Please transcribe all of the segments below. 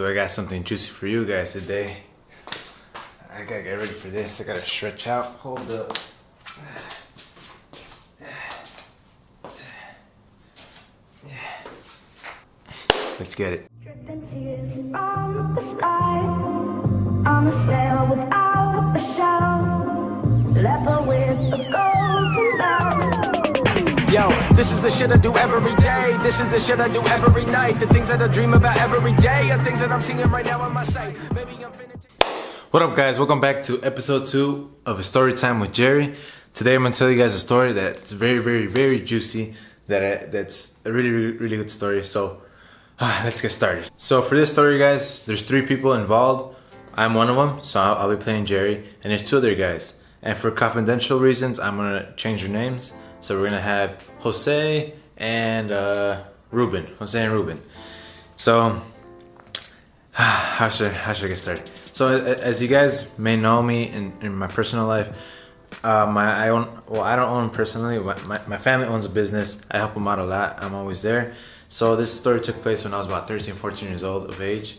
So I got something juicy for you guys today. I gotta get ready for this. I gotta stretch out. Hold up. Let's get it. Dripping tears from the sky. On a sail without a shell. Level with a golden bell. Yo, this is the shit I do every day. This is the shit I do every night. The things that I dream about every day are things that I'm seeing right now on my sight. Maybe I'm finna. What up, guys? Welcome back to episode 2 of A Story Time with Jerry. Today I'm gonna tell you guys a story that's very juicy. That's a really good story. So let's get started. So for this story, guys, there's 3 people involved. I'm one of them, so I'll be playing Jerry, and there's 2 other guys. And for confidential reasons, I'm gonna change their names. So we're gonna have Jose and Ruben. Jose and Ruben. So how should I get started? So as you guys may know me in my personal life, I don't own personally. My family owns a business. I help them out a lot. I'm always there. So this story took place when I was about 13, 14 years old of age,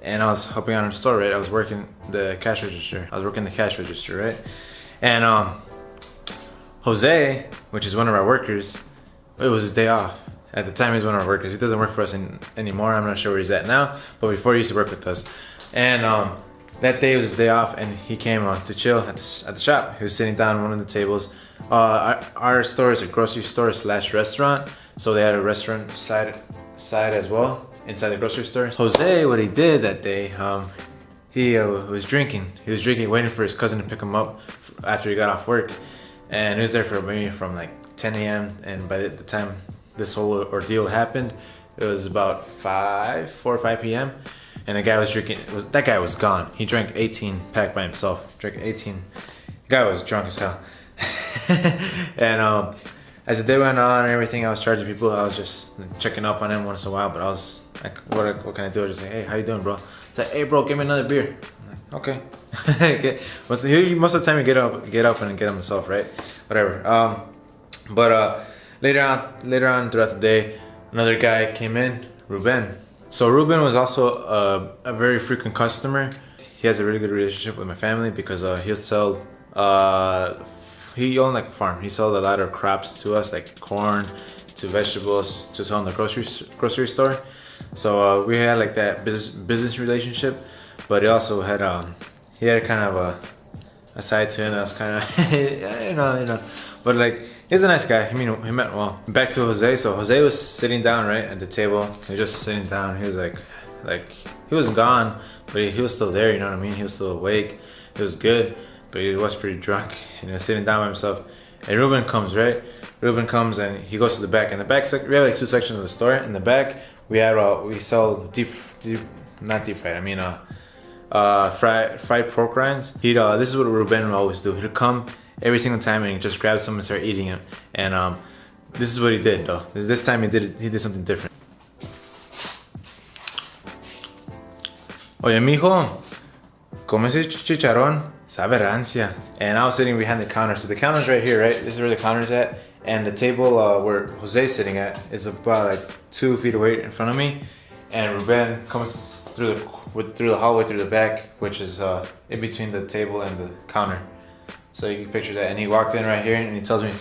and I was helping out in the store, right? I was working the cash register. Right? And Jose, which is one of our workers, it was his day off. At the time, he was one of our workers. He doesn't work for us anymore. I'm not sure where he's at now, but before he used to work with us. And that day was his day off, and he came to chill at the shop. He was sitting down at one of the tables. Our store is a grocery store / restaurant, so they had a restaurant side as well inside the grocery store. Jose, what he did that day, he was drinking. He was drinking, waiting for his cousin to pick him up after he got off work, and he was there for maybe from like 10 a.m. And by the time this whole ordeal happened, it was about 4 or 5 p.m. and the guy was drinking. That guy was gone. He drank 18 pack by himself. Drank 18. The guy was drunk as hell. And as the day went on and everything, I was charging people. I was just checking up on him once in a while. But I was like, what can I do? I was just like, hey, how you doing, bro? It's like, hey, bro, give me another beer. I'm like, okay. Okay. Most of the time, you get up and get himself, right? Whatever. But later on throughout the day, another guy came in, Ruben. So Ruben was also a very frequent customer. He has a really good relationship with my family because he'll sell. He owned like a farm. He sold a lot of crops to us, like corn, to vegetables, to sell in the grocery store. So we had like that business relationship, but he also had kind of a side to him that was kind of you know. But like, he's a nice guy. I mean, he meant well. Back to Jose. So Jose was sitting down right at the table. He was just sitting down. He was like he wasn't gone, but he was still there. You know what I mean? He was still awake. It was good, but he was pretty drunk. And he was sitting down by himself. And Ruben comes, right? Ruben comes and he goes to the back. In the back, we have like 2 sections of the store. In the back, we sell not deep fried. I mean, fried pork rinds. This is what Ruben would always do. He'd come every single time and he just grab some and start eating it. And this is what he did though. This time he did something different. Oye, mijo, come ese chicharrón, sabe rancia. And I was sitting behind the counter. So the counter's right here, right? This is where the counter's at. And the table where Jose's sitting at is about like 2 feet away in front of me. And Ruben comes through the hallway through the back, which is in between the table and the counter. So you can picture that. And he walked in right here and he tells me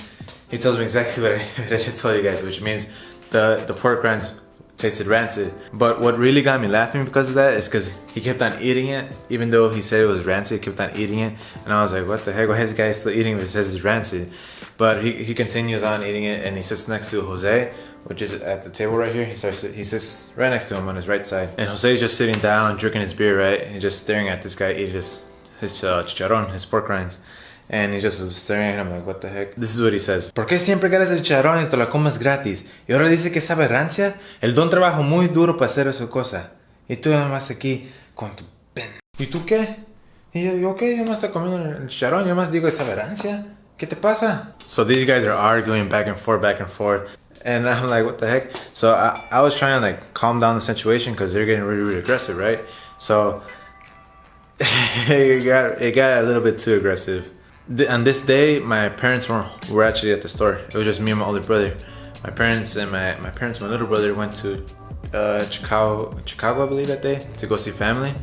exactly what I should tell you guys, which means the pork rinds tasted rancid. But what really got me laughing because of that is because he kept on eating it, even though he said it was rancid. He kept on eating it, and I was like, "What the heck? Why is this guy still eating if it says it's rancid?" But he continues on eating it, and he sits next to Jose, which is at the table right here. He sits right next to him on his right side, and Jose's just sitting down, drinking his beer, right, and just staring at this guy eat his chicharrón, his pork rinds. And he's just staring at him like, what the heck? This is what he says. ¿Por qué siempre ganas el chicharrón y te lo comes gratis? Y ahora dice que sabe rancia. El don trabajo muy duro para hacer esa cosa. Y tú además aquí con tu pen. ¿Y tú qué? Y yo, ok, yo más estoy comiendo el chicharrón. Yo más digo que sabe rancia. ¿Qué te pasa? So these guys are arguing back and forth. And I'm like, what the heck? So I was trying to like calm down the situation because they're getting really aggressive, right? So it got a little bit too aggressive. On this day, my parents were actually at the store. It was just me and my older brother. My parents and my little brother went to Chicago, I believe, that day to go see family.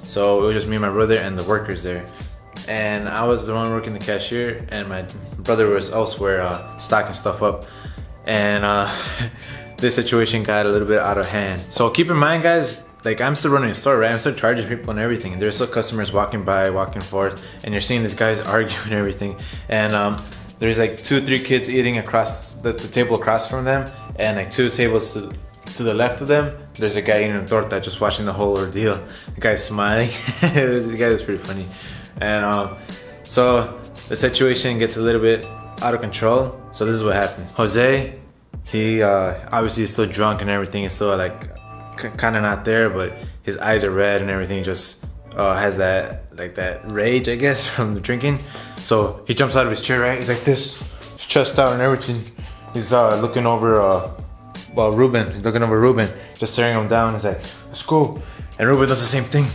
So it was just me and my brother and the workers there. And I was the one working the cashier, and my brother was elsewhere stocking stuff up. And this situation got a little bit out of hand. So keep in mind, guys, like I'm still running a store, right? I'm still charging people and everything, and there's still customers walking by, walking forth, and you're seeing these guys arguing and everything. And there's like 2-3 kids eating across the table across from them, and like 2 tables to the left of them, there's a guy eating a torta, just watching the whole ordeal. The guy's smiling. The guy was pretty funny. And so the situation gets a little bit out of control. So this is what happens. Jose, he obviously is still drunk and everything. He's still like kind of not there, but his eyes are red and everything. Just has that rage, I guess, from the drinking. So he jumps out of his chair, right? He's like this, his chest out and everything. He's looking over Ruben. He's looking over Ruben, just staring him down. He's like, let's go. And Ruben does the same thing.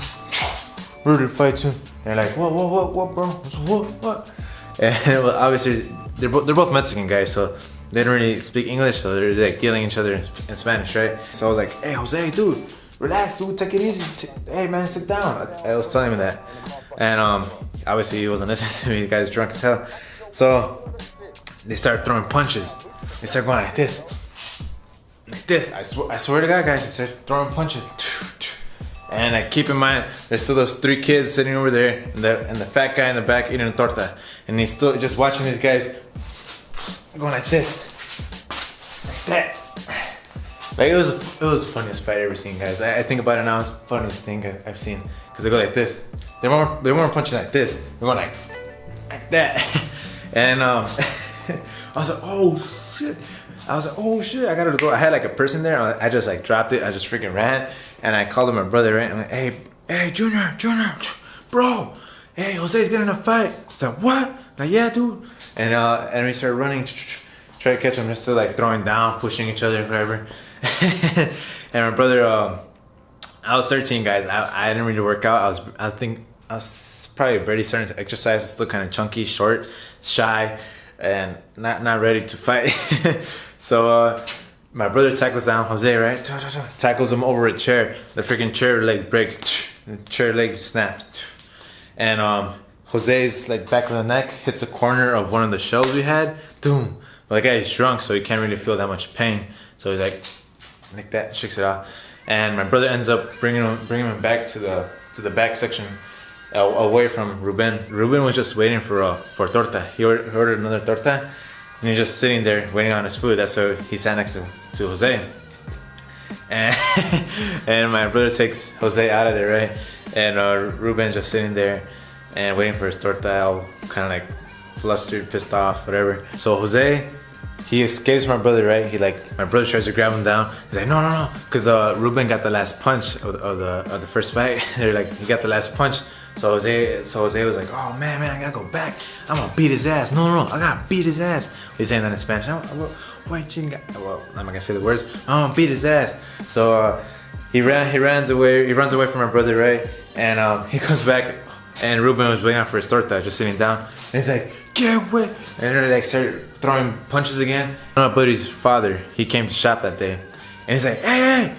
Ruben fights him. And they're like, what, bro? What? And well, obviously, they're both Mexican guys, so they don't really speak English, so they're like yelling at each other in Spanish, right? So I was like, hey, Jose, dude, relax, dude, take it easy. Hey, man, sit down. I was telling him that. And obviously, he wasn't listening to me. The guy's drunk as hell. So they start throwing punches. They start going like this. Like this. I swear to God, guys, they start throwing punches. And like, keep in mind, there's still those 3 kids sitting over there, and the fat guy in the back eating a torta, and he's still just watching these guys going like this, like that. Like it was the funniest fight I've ever seen, guys. I think about it now, it's the funniest thing I've seen, because they go like this. They weren't punching like this. They're going like that. And I was like, oh shit. I gotta go. I had like a person there. I just like dropped it. I just freaking ran, and I called him my brother, right? I'm like, hey, Junior, bro, hey, Jose's getting in a fight. He's like, what? Like, yeah, dude. And we started running, try to catch him. They're still like throwing down, pushing each other, whatever. And my brother, I was 13, guys. I didn't really work out. I was probably already starting to exercise. I'm still kind of chunky, short, shy, and not ready to fight. So my brother tackles down Jose, right? Tackles him over a chair. The freaking chair leg breaks. The chair leg snaps. And Jose's like back of the neck hits a corner of one of the shelves we had. Boom. But the guy is drunk, so he can't really feel that much pain. So he's like that, shakes it off. And my brother ends up bringing him back to the back section, away from Ruben. Ruben was just waiting for torta. He ordered another torta. And he's just sitting there waiting on his food. That's why he sat next to Jose. And my brother takes Jose out of there, right? And Ruben just sitting there and waiting for his torta, all kind of like flustered, pissed off, whatever. So Jose, he escapes my brother, right? My brother tries to grab him down. He's like, no, because Ruben got the last punch of the first fight. They're like, he got the last punch. So Jose was like, oh man, I gotta go back. I'm gonna beat his ass. No, I gotta beat his ass. He's saying that in Spanish. Well, I'm not gonna say the words. I'm gonna beat his ass. So he runs away from my brother, right? And he comes back, and Ruben was waiting out for his torta, just sitting down. And he's like, get away. And then they started throwing punches again. My buddy's father, he came to shop that day. And he's like, hey,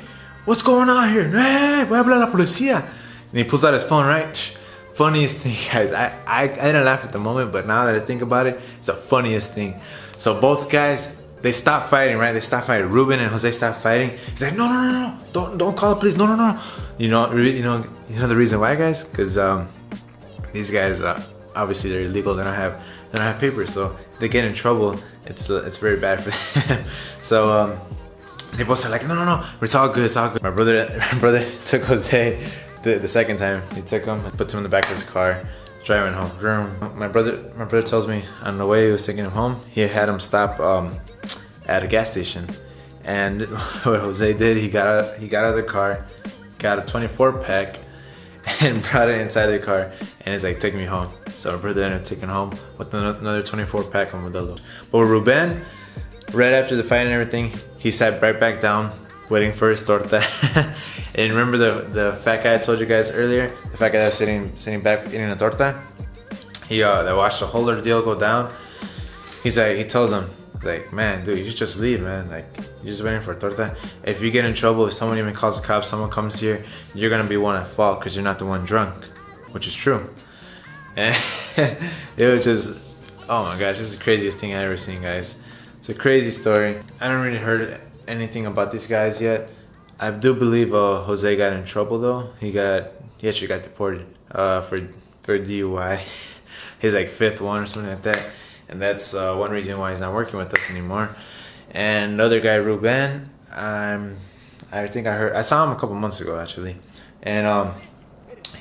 what's going on here? Hey, voy a hablar a la policía. And he pulls out his phone, right? Funniest thing, guys. I didn't laugh at the moment, but now that I think about it, it's the funniest thing. So both guys, they stopped fighting, right? They stopped fighting. Ruben and Jose stopped fighting. He's like, no, don't call the police. No. You know the reason why, guys? Because these guys, obviously they're illegal. They don't have papers, so they get in trouble. It's very bad for them. So they both are like, no, it's all good. My brother took Jose. The second time he took him, puts him in the back of his car, driving home. My brother tells me on the way he was taking him home, he had him stop at a gas station, and what Jose did, he got out of the car, got a 24 pack, and brought it inside the car, and he's like, take me home. So my brother ended up taking home with another 24 pack of Modelo. But with Ruben, right after the fight and everything, he sat right back down, waiting for his torta. And remember the fat guy I told you guys earlier? The fat guy that was sitting back eating a torta? He that watched the whole ordeal go down. He tells him, Like, man, dude, you should just leave, man. Like, you're just waiting for a torta. If you get in trouble, if someone even calls the cops, someone comes here, you're gonna be one at fault because you're not the one drunk, which is true. And it was just, oh my gosh, this is the craziest thing I ever seen, guys. It's a crazy story. I haven't really heard anything about these guys yet. I do believe Jose got in trouble though. He actually got deported for DUI. His like 5th one or something like that. And that's one reason why he's not working with us anymore. And the other guy, Ruben, I think I saw him a couple months ago actually. And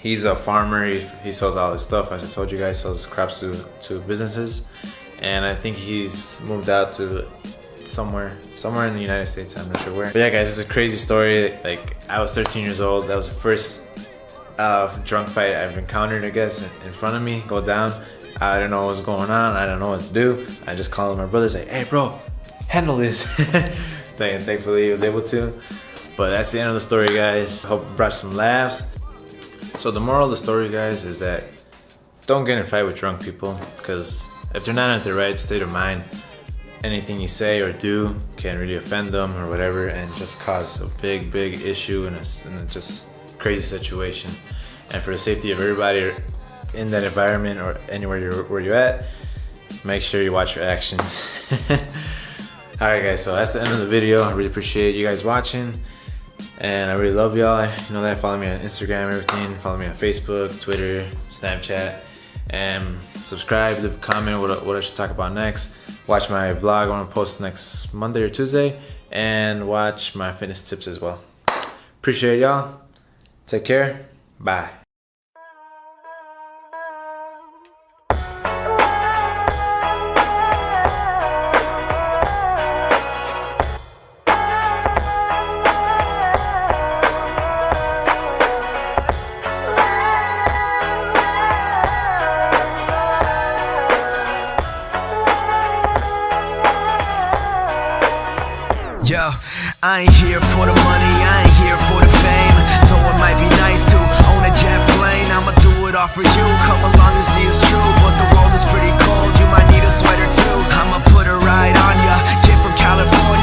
he's a farmer. He sells all his stuff. As I told you guys, sells crops to businesses. And I think he's moved out to somewhere in the United States. I'm not sure where. But yeah, guys, it's a crazy story. Like, I was 13 years old. That was the first drunk fight I've encountered, I guess, in front of me. Go down. I didn't know what was going on. I didn't know what to do. I just called my brother, like, hey, bro, handle this. Thankfully, he was able to. But that's the end of the story, guys. Hope it brought some laughs. So the moral of the story, guys, is that don't get in a fight with drunk people, because if they're not in their right state of mind, anything you say or do can really offend them or whatever, and just cause a big issue in a just crazy situation. And for the safety of everybody in that environment or anywhere where you're at, make sure you watch your actions. Alright guys, so that's the end of the video. I really appreciate you guys watching, and I really love y'all. You know that. Follow me on Instagram, everything. Follow me on Facebook, Twitter, Snapchat, and subscribe, leave a comment what I should talk about next. Watch my vlog I'm gonna post next Monday or Tuesday, and watch my fitness tips as well. Appreciate y'all. Take care. Bye. Yo, I ain't here for the money, I ain't here for the fame. Though it might be nice to own a jet plane, I'ma do it all for you.